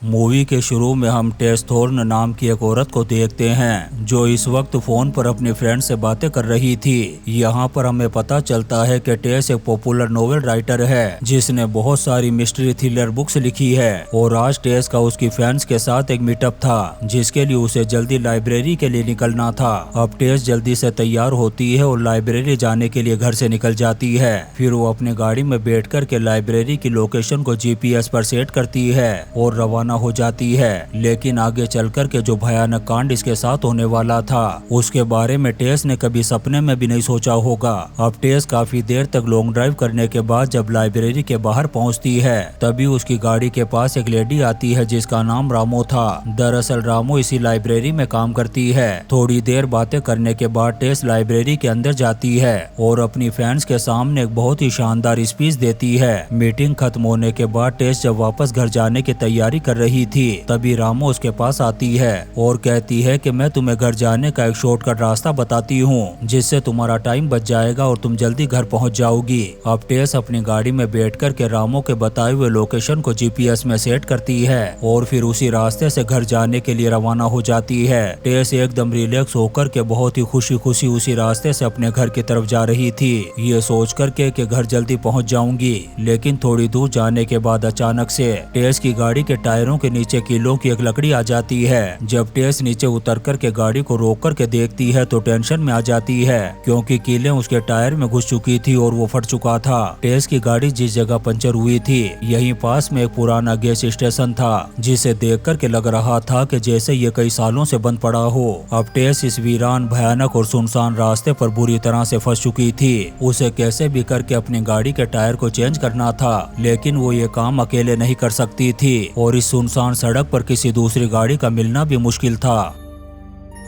Movie के शुरू में हम टेस थॉर्न नाम की एक औरत को देखते हैं जो इस वक्त फोन पर अपनी फ्रेंड से बातें कर रही थी। यहाँ पर हमें पता चलता है कि टेस एक पॉपुलर नोवेल राइटर है जिसने बहुत सारी मिस्ट्री थ्रिलर बुक्स लिखी है और आज टेस का उसकी फैंस के साथ एक मीटअप था जिसके लिए उसे जल्दी लाइब्रेरी के लिए निकलना था। अब टेस जल्दी से तैयार होती है और लाइब्रेरी जाने के लिए घर से निकल जाती है। फिर वो अपनी गाड़ी में बैठ कर के लाइब्रेरी की लोकेशन को जीपीएस पर सेट करती है और रवाना हो जाती है। लेकिन आगे चलकर के जो भयानक कांड इसके साथ होने वाला था उसके बारे में टेस ने कभी सपने में भी नहीं सोचा होगा। अब टेस काफी देर तक लॉन्ग ड्राइव करने के बाद जब लाइब्रेरी के बाहर पहुंचती है तभी उसकी गाड़ी के पास एक लेडी आती है जिसका नाम रामो था। दरअसल रामो इसी लाइब्रेरी में काम करती है। थोड़ी देर बातें करने के बाद टेस लाइब्रेरी के अंदर जाती है और अपनी फैंस के सामने एक बहुत ही शानदार स्पीच देती है। मीटिंग खत्म होने के बाद टेस जब वापस घर जाने की तैयारी कर रही थी तभी रामो उसके पास आती है और कहती है कि मैं तुम्हें घर जाने का एक शॉर्टकट रास्ता बताती हूँ जिससे तुम्हारा टाइम बच जाएगा और तुम जल्दी घर पहुँच जाओगी। अब टेस अपनी गाड़ी में बैठकर के रामो के बताए हुए लोकेशन को जीपीएस में सेट करती है और फिर उसी रास्ते से घर जाने के लिए रवाना हो जाती है। टेस एकदम रिलैक्स होकर के बहुत ही खुशी खुशी उसी रास्ते से अपने घर की तरफ जा रही थी, ये सोच करके कि घर जल्दी पहुंच जाऊंगी। लेकिन थोड़ी दूर जाने के बाद अचानक से टेस की गाड़ी के टायरों के नीचे कीलों की एक लकड़ी आ जाती है। जब टेस नीचे उतर कर के गाड़ी को रोक कर के देखती है तो टेंशन में आ जाती है क्योंकि कीलें उसके टायर में घुस चुकी थी और वो फट चुका था। टेस की गाड़ी जिस जगह पंचर हुई थी यहीं पास में एक पुराना गैस स्टेशन था जिसे देख कर के लग रहा था कि जैसे ये कई सालों से बंद पड़ा हो। अब टेस इस वीरान भयानक और सुनसान रास्ते पर बुरी तरह से फंस चुकी थी। उसे कैसे भी करके अपनी गाड़ी के टायर को चेंज करना था लेकिन वो ये काम अकेले नहीं कर सकती थी और इस सुनसान सड़क पर किसी दूसरी गाड़ी का मिलना भी मुश्किल था।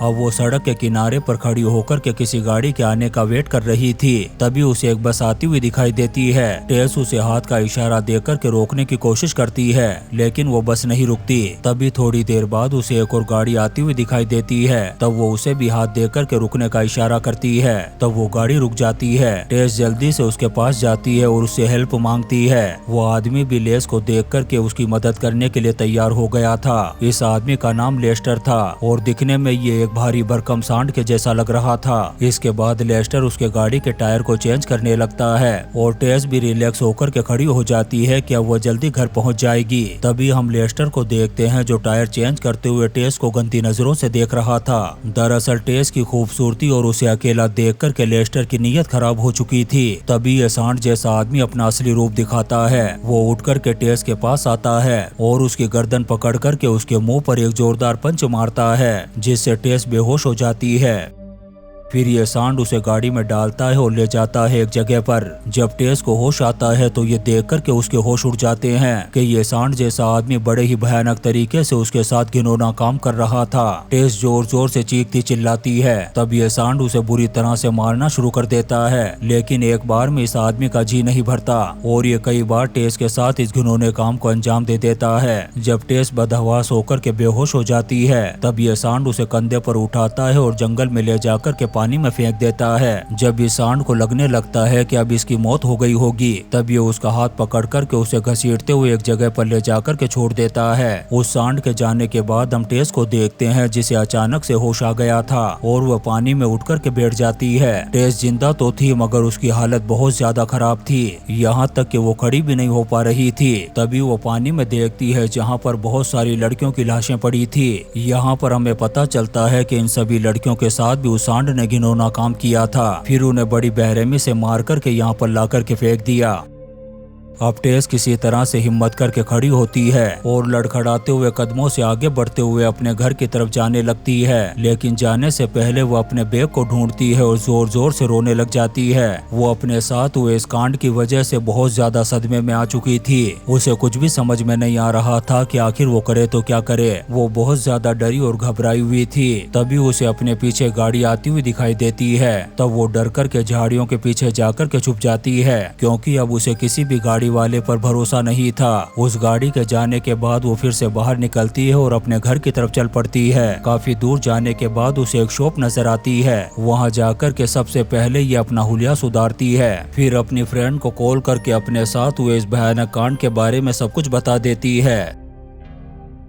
अब वो सड़क के किनारे पर खड़ी होकर के किसी गाड़ी के आने का वेट कर रही थी तभी उसे एक बस आती हुई दिखाई देती है। टेस उसे हाथ का इशारा देकर के रोकने की कोशिश करती है लेकिन वो बस नहीं रुकती। तभी थोड़ी देर बाद उसे एक और गाड़ी आती हुई दिखाई देती है तब वो उसे भी हाथ देकर के रुकने का इशारा करती है। तब वो गाड़ी रुक जाती है। टेस जल्दी से उसके पास जाती है और उससे हेल्प मांगती है। वो आदमी भी लेस को देख कर के उसकी मदद करने के लिए तैयार हो गया था। इस आदमी का नाम लेस्टर था और दिखने में ये भारी भरकम सांड के जैसा लग रहा था। इसके बाद लेस्टर उसके गाड़ी के टायर को चेंज करने लगता है और टेस भी रिलैक्स होकर के खड़ी हो जाती है कि अब वो जल्दी घर पहुंच जाएगी। तभी हम लेस्टर को देखते हैं जो टायर चेंज करते हुए टेस को गंदी नजरों से देख रहा था। दरअसल टेस की खूबसूरती और उसे अकेला देख कर के लेस्टर की नीयत खराब हो चुकी थी। तभी ये सांड जैसा आदमी अपना असली रूप दिखाता है। वो उठ कर के टेस के पास आता है और उसकी गर्दन पकड़ कर के उसके मुंह पर एक जोरदार पंच मारता है जिससे टेस बेहोश हो जाती है। फिर ये सांड उसे गाड़ी में डालता है और ले जाता है एक जगह पर। जब टेस को होश आता है तो ये देख कर के उसके होश उड़ जाते हैं कि ये सांड जैसा आदमी बड़े ही भयानक तरीके से उसके साथ घिनौना काम कर रहा था। टेस जोर जोर से चीखती चिल्लाती है। तब ये सांड उसे बुरी तरह से मारना शुरू कर देता है लेकिन एक बार में इस आदमी का जी नहीं भरता और ये कई बार टेस के साथ इस घिनौने काम को अंजाम दे देता है। जब टेस बदहवास होकर के बेहोश हो जाती है तब ये सांड उसे कंधे पर उठाता है और जंगल में ले जाकर के पानी में फेंक देता है। जब इस सांड को लगने लगता है कि अब इसकी मौत हो गई होगी तब ये उसका हाथ पकड़ कर के उसे घसीटते हुए एक जगह पर ले जाकर के छोड़ देता है। उस सांड के जाने के बाद हम टेस को देखते हैं जिसे अचानक से होश आ गया था और वह पानी में उठ कर के बैठ जाती है। टेस जिंदा तो थी मगर उसकी हालत बहुत ज्यादा खराब थी, यहाँ तक कि वो खड़ी भी नहीं हो पा रही थी। तभी वो पानी में देखती है जहाँ पर बहुत सारी लड़कियों की लाशें पड़ी थी। यहाँ पर हमें पता चलता है कि इन सभी लड़कियों के साथ भी उस सांड ने घिनौना काम किया था। फिर उन्हें बड़ी बेरहमी से मार कर के यहाँ पर ला कर के फेंक दिया। अब टेस किसी तरह से हिम्मत करके खड़ी होती है और लड़खड़ाते हुए कदमों से आगे बढ़ते हुए अपने घर की तरफ जाने लगती है। लेकिन जाने से पहले वो अपने बैग को ढूंढती है और जोर जोर से रोने लग जाती है। वो अपने साथ हुए इस कांड की वजह से बहुत ज्यादा सदमे में आ चुकी थी। उसे कुछ भी समझ में नहीं आ रहा था कि आखिर वो करे तो क्या करे। वो बहुत ज्यादा डरी और घबराई हुई थी। तभी उसे अपने पीछे गाड़ी आती हुई दिखाई देती है। तब वो डर कर के झाड़ियों के पीछे जाकर के छुप जाती है क्योंकि अब उसे किसी भी गाड़ी वाले पर भरोसा नहीं था। उस गाड़ी के जाने के बाद वो फिर से बाहर निकलती है और अपने घर की तरफ चल पड़ती है। काफी दूर जाने के बाद उसे एक शॉप नजर आती है। वहां जाकर के सबसे पहले ये अपना हुलिया सुधारती है। फिर अपनी फ्रेंड को कॉल करके अपने साथ हुए इस भयानक कांड के बारे में सब कुछ बता देती है।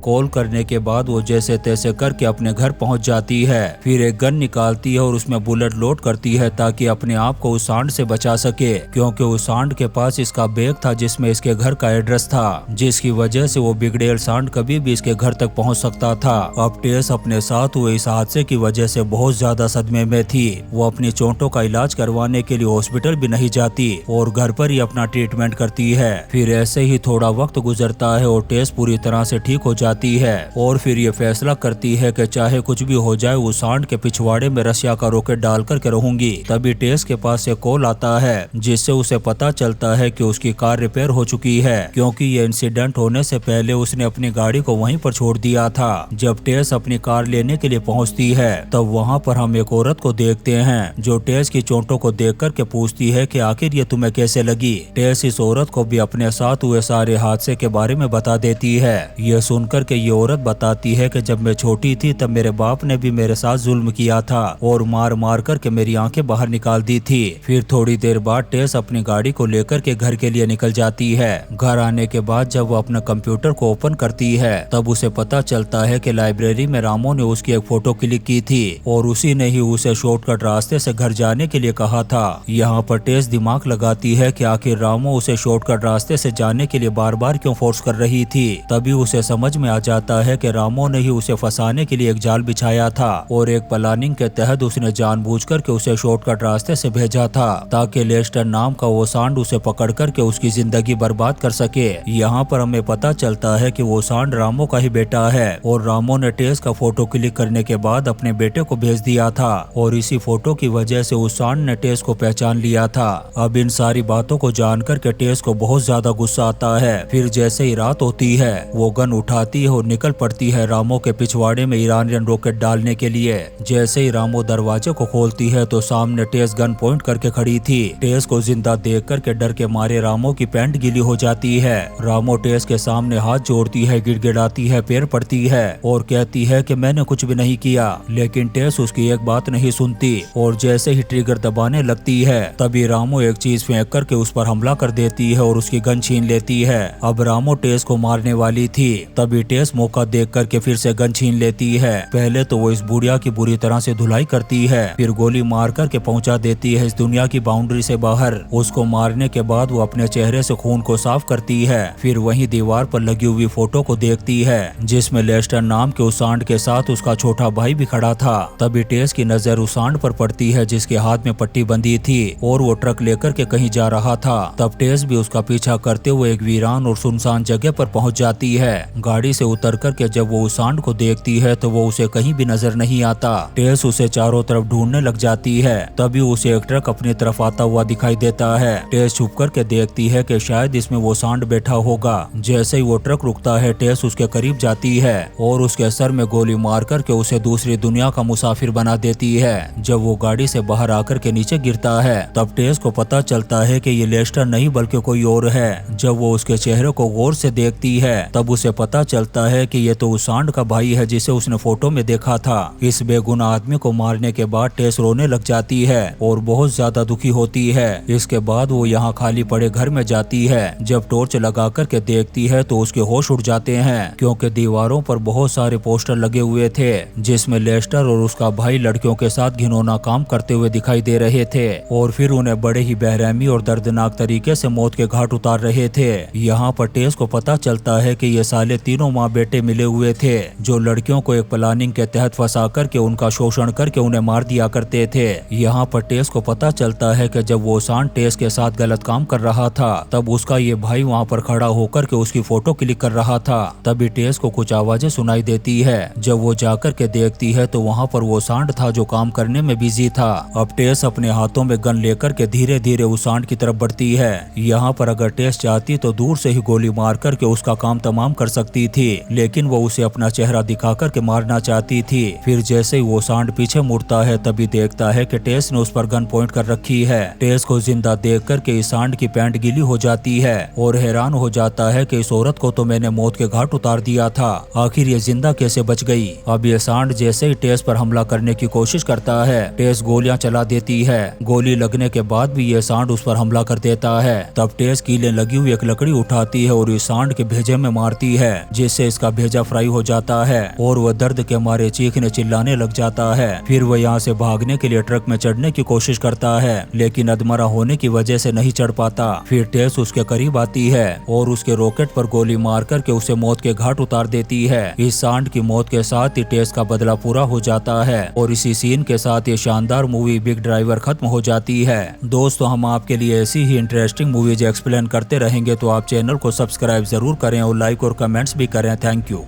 कॉल करने के बाद वो जैसे तैसे करके अपने घर पहुंच जाती है। फिर एक गन निकालती है और उसमें बुलेट लोड करती है ताकि अपने आप को उस सांड से बचा सके, क्योंकि उस सांड के पास इसका बैग था जिसमें इसके घर का एड्रेस था, जिसकी वजह से वो बिगड़ेल सांड कभी भी इसके घर तक पहुंच सकता था। अब टेस अपने साथ हुए इस हादसे की वजह से बहुत ज्यादा सदमे में थी। वो अपनी चोटों का इलाज करवाने के लिए हॉस्पिटल भी नहीं जाती और घर पर ही अपना ट्रीटमेंट करती है। फिर ऐसे ही थोड़ा वक्त गुजरता है और टेस पूरी तरह से ठीक हो जाती है और फिर ये फैसला करती है कि चाहे कुछ भी हो जाए उस सांड के पिछवाड़े में रसिया का रॉकेट डाल करके रहूंगी। तभी टेस के पास से कॉल आता है जिससे उसे पता चलता है कि उसकी कार रिपेयर हो चुकी है, क्योंकि ये इंसिडेंट होने से पहले उसने अपनी गाड़ी को वहीं पर छोड़ दिया था। जब टेस अपनी कार लेने के लिए पहुंचती है तब वहां पर हम एक औरत को देखते हैं जो टेस की चोटों को देख करके पूछती है कि आखिर ये तुम्हें कैसे लगी। टेस इस औरत को भी अपने साथ हुए सारे हादसे के बारे में बता देती है। यह सुनकर के ये औरत बताती है कि जब मैं छोटी थी तब मेरे बाप ने भी मेरे साथ जुल्म किया था और मार मार करके मेरी आंखें बाहर निकाल दी थी। फिर थोड़ी देर बाद टेस अपनी गाड़ी को लेकर के घर के लिए निकल जाती है। घर आने के बाद जब वो अपना कंप्यूटर को ओपन करती है तब उसे पता चलता है कि लाइब्रेरी में रामो ने उसकी एक फोटो क्लिक की थी और उसी ने ही उसे शॉर्टकट रास्ते से घर जाने के लिए कहा था। यहाँ पर टेस दिमाग लगाती है कि आखिर रामो उसे शॉर्टकट रास्ते से जाने के लिए बार बार क्यों फोर्स कर रही थी। तभी उसे समझ में आ जाता है कि रामो ने ही उसे फंसाने के लिए एक जाल बिछाया था और एक प्लानिंग के तहत उसने जानबूझकर के उसे शॉर्टकट रास्ते से भेजा था ताकि लेस्टर नाम का वो सांड उसे पकड़ करके उसकी जिंदगी बर्बाद कर सके। यहाँ पर हमें पता चलता है कि वो सांड रामो का ही बेटा है और रामो ने टेस का फोटो क्लिक करने के बाद अपने बेटे को भेज दिया था और इसी फोटो की वजह से उस सांड ने टेस को पहचान लिया था। अब इन सारी बातों को जानकर के टेस को बहुत ज्यादा गुस्सा आता है। फिर जैसे ही रात होती है वो गन उठाती है और निकल पड़ती है रामो के पिछवाड़े में ईरानियन रॉकेट डालने के लिए। जैसे ही रामो दरवाजे को खोलती है तो सामने टेस गन पॉइंट करके खड़ी थी। टेस को जिंदा देख करके डर के मारे रामो की पैंट गीली हो जाती है। रामो टेस के सामने हाथ जोड़ती है, गिड़गिड़ाती है, पैर पड़ती है और कहती है कि मैंने कुछ भी नहीं किया, लेकिन टेस उसकी एक बात नहीं सुनती और जैसे ही ट्रिगर दबाने लगती है तभी रामो एक चीज फेंक करके उस पर हमला कर देती है और उसकी गन छीन लेती है। अब रामो टेस को मारने वाली थी तभी टेस मौका देख करके फिर से गन छीन लेती है। पहले तो वो इस बुढ़िया की बुरी तरह से धुलाई करती है, फिर गोली मार करके पहुंचा देती है इस दुनिया की बाउंड्री से बाहर। उसको मारने के बाद वो अपने चेहरे से खून को साफ करती है। फिर वहीं दीवार पर लगी हुई फोटो को देखती है जिसमें लेस्टर नाम के उस सांड के साथ उसका छोटा भाई भी खड़ा था। तभी टेस की नजर उस सांड पर पड़ती है जिसके हाथ में पट्टी बंधी थी और वो ट्रक लेकर के कहीं जा रहा था। तब टेस भी उसका पीछा करते हुए एक वीरान और सुनसान जगह पर पहुंच जाती है। गाड़ी से उतर करके जब वो उस सांड को देखती है तो वो उसे कहीं भी नजर नहीं आता। टेस उसे चारों तरफ ढूंढने लग जाती है। तभी उसे एक ट्रक अपनी तरफ आता हुआ दिखाई देता है। टेस छुप करके देखती है कि शायद इसमें वो सांड बैठा होगा। जैसे ही वो ट्रक रुकता है टेस उसके करीब जाती है और उसके सर में गोली मार करके उसे दूसरी दुनिया का मुसाफिर बना देती है। जब वो गाड़ी से बाहर आकर के नीचे गिरता है तब टेस को पता चलता है कि ये लेस्टर नहीं बल्कि कोई और है। जब वो उसके चेहरे को गौर से देखती है तब उसे पता चलता है कि ये तो उस सांड का भाई है जिसे उसने फोटो में देखा था। इस बेगुनाह आदमी को मारने के बाद टेस रोने लग जाती है और बहुत ज्यादा दुखी होती है। इसके बाद वो यहाँ खाली पड़े घर में जाती है। जब टॉर्च लगा करके देखती है तो उसके होश उड़ जाते हैं क्योंकि दीवारों पर बहुत सारे पोस्टर लगे हुए थे जिसमें लेस्टर और उसका भाई लड़कियों के साथ घिनौना काम करते हुए दिखाई दे रहे थे और फिर उन्हें बड़े ही बेरहमी और दर्दनाक तरीके से मौत के घाट उतार रहे थे। यहाँ पर टेस को पता चलता है कि ये साले तीनों माँ बेटे मिले हुए थे जो लड़कियों को एक प्लानिंग के तहत फंसा करके उनका शोषण करके उन्हें मार दिया करते थे। यहाँ पर टेस को पता चलता है कि जब वो सांड टेस के साथ गलत काम कर रहा था तब उसका ये भाई वहाँ पर खड़ा होकर के उसकी फोटो क्लिक कर रहा था। तभी टेस को कुछ आवाजें सुनाई देती है। जब वो जाकर के देखती है तो वहाँ पर वो सांड था जो काम करने में बिजी था। अब टेस अपने हाथों में गन लेकर के धीरे धीरे उस सांड की तरफ बढ़ती है। यहाँ पर अगर टेस चाहती तो दूर से ही गोली मार करके उसका काम तमाम कर सकती थी, लेकिन वो उसे अपना चेहरा दिखा करके मारना चाहती थी। फिर जैसे ही वो सांड पीछे मुड़ता है तभी देखता है कि टेस ने उस पर गन पॉइंट कर रखी है। टेस को जिंदा देख करके इस सांड की पैंट गीली हो जाती है और हैरान हो जाता है कि इस औरत को तो मैंने मौत के घाट उतार दिया था, आखिर ये जिंदा कैसे बच गई। अब ये सांड जैसे ही टेस पर हमला करने की कोशिश करता है टेस गोलियां चला देती है। गोली लगने के बाद भी ये सांड उस पर हमला कर देता है। तब टेस कीले लगी हुई एक लकड़ी उठाती है और इस सांड के भेजे में मारती है, जिस जिससे इसका भेजा फ्राई हो जाता है और वह दर्द के मारे चीखने चिल्लाने लग जाता है। फिर वह यहाँ से भागने के लिए ट्रक में चढ़ने की कोशिश करता है, लेकिन अधमरा होने की वजह से नहीं चढ़ पाता। फिर टेस उसके करीब आती है और उसके रॉकेट पर गोली मार करके उसे मौत के घाट उतार देती है। इस सांड की मौत के साथ ही टेस का बदला पूरा हो जाता है और इसी सीन के साथ ये शानदार मूवी बिग ड्राइवर खत्म हो जाती है। दोस्तों, हम आपके लिए ऐसी ही इंटरेस्टिंग मूवीज एक्सप्लेन करते रहेंगे, तो आप चैनल को सब्सक्राइब जरूर करें और लाइक और कमेंट्स भी करें। Thank you.